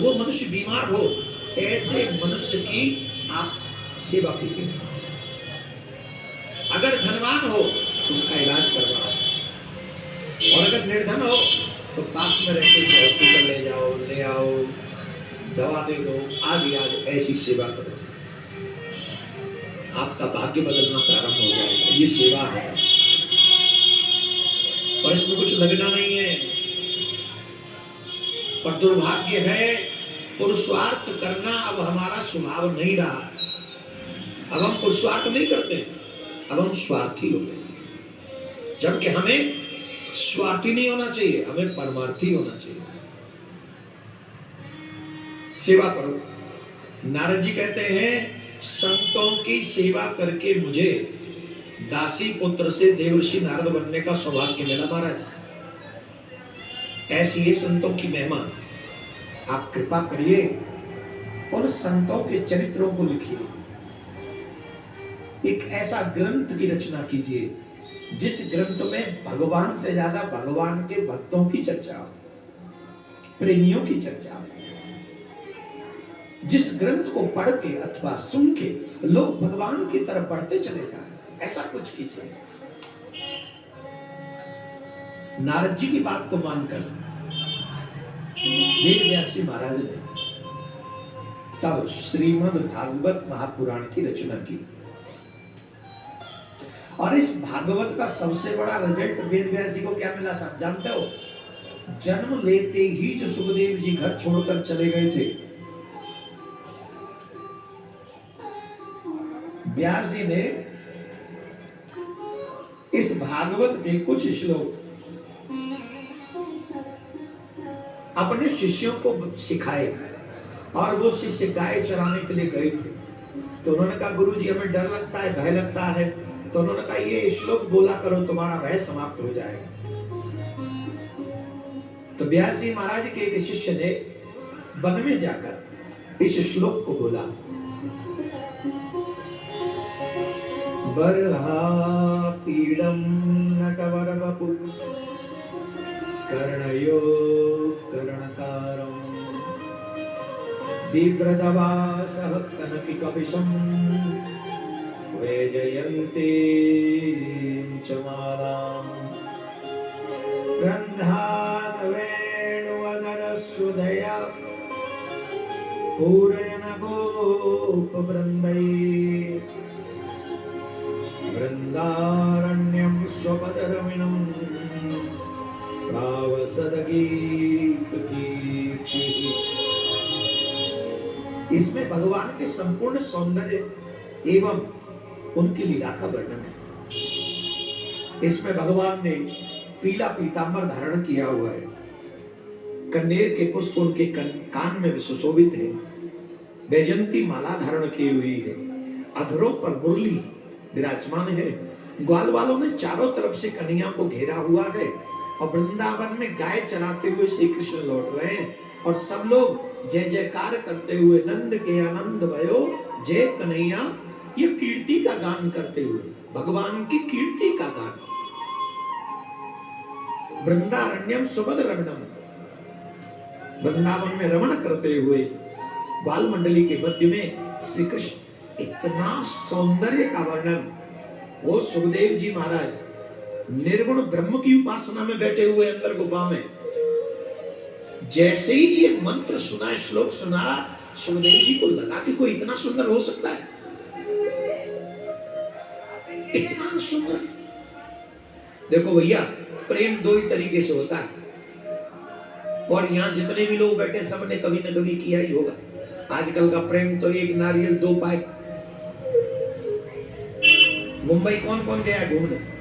वो मनुष्य बीमार हो, ऐसे मनुष्य की आप सेवा कीजिए। अगर धनवान हो तो उसका इलाज करवाओ, और अगर निर्धन हो तो पास में रहते हुए हॉस्पिटल ले जाओ, ले आओ, दवा दे दो, आदि आदि ऐसी सेवा करो, आपका भाग्य बदलना प्रारंभ हो जाएगा। ये सेवा है और इसमें कुछ लगना नहीं है। पर दुर्भाग्य है, पुरुषार्थ करना अब हमारा स्वभाव नहीं रहा। अब हम पुरुषार्थ नहीं करते, अब हम स्वार्थी हो गए। जबकि हमें स्वार्थी नहीं होना चाहिए, हमें परमार्थी होना चाहिए। सेवा करो। नारद जी कहते हैं, संतों की सेवा करके मुझे दासी पुत्र से देवर्षि नारद बनने का सौभाग्य मिला महाराज। ऐसी है संतों की महिमा। आप कृपा करिए और संतों के चरित्रों को लिखिए, एक ऐसा ग्रंथ की रचना कीजिए जिस ग्रंथ में भगवान से ज्यादा भगवान के भक्तों की चर्चा हो, प्रेमियों की चर्चा हो। जिस ग्रंथ को पढ़ के अथवा सुन के लोग भगवान की तरफ बढ़ते चले जाएं, ऐसा कुछ कीजिए। नारद जी की बात को मानकर वेद व्यास जी महाराज ने तब श्रीमद् भागवत महापुराण की रचना की। और इस भागवत का सबसे बड़ा रिजल्ट वेद व्यास जी को क्या मिला साहब जानते हो? जन्म लेते ही जो सुखदेव जी घर छोड़कर चले गए थे, व्यास जी ने इस भागवत के कुछ श्लोक अपने शिष्यों को सिखाए, और वो शिष्य गाय चराने के लिए गए थे। तो उन्होंने कहा, गुरुजी हमें डर लगता है, भय लगता है। तो उन्होंने कहा, ये श्लोक बोला करो, तुम्हारा भय समाप्त हो जाएगा। तो व्यास जी महाराज के एक शिष्य ने वन में जाकर इस श्लोक को बोला, बर्हा पीडम नटवर वपु कर्णयो कर्णकारं बिभ्रदवासः कनकिकपिशं वैजयन्ते च मालां गन्धात् वेणुवदनसुधया पूरयन् गोपवृन्दैः वृन्दारण्यं स्वपदरमणं इसमें भगवान के संपूर्ण सौंदर्य एवं उनकी लीला का वर्णन है। इसमें भगवान ने पीला पीतांबर धारण किया हुआ है, कन्नेर के पुष्प उनके कान में सुशोभित है, वैजयंती माला धारण की हुई है, अधरों पर मुरली विराजमान है, ग्वाल वालों ने चारों तरफ से कन्हैया को घेरा हुआ है, और वृंदावन में गाय चराते हुए श्री कृष्ण लौट रहे हैं, और सब लोग जय जयकार करते हुए नंद के आनंद भयो जय कन्हैया, ये कीर्ति का गान करते हुए, भगवान की कीर्ति का गान। वृंदारण्यम सुभद्र रमणम, वृंदावन में रमण करते हुए बाल मंडली के मध्य में श्री कृष्ण, इतना सौंदर्य का वर्णन। वो सुखदेव जी महाराज निर्गुण ब्रह्म की उपासना में बैठे हुए अंदर गुफा में, जैसे ही ये मंत्र सुना, श्लोक सुना, सुखदेव जी को लगा कि कोई इतना सुंदर हो सकता है, इतना सुंदर। देखो भैया, प्रेम दो ही तरीके से होता है, और यहाँ जितने भी लोग बैठे सबने कभी न कभी किया ही होगा। आजकल का प्रेम तो एक नारियल दो पाए। मुंबई कौन कौन गया घूमने?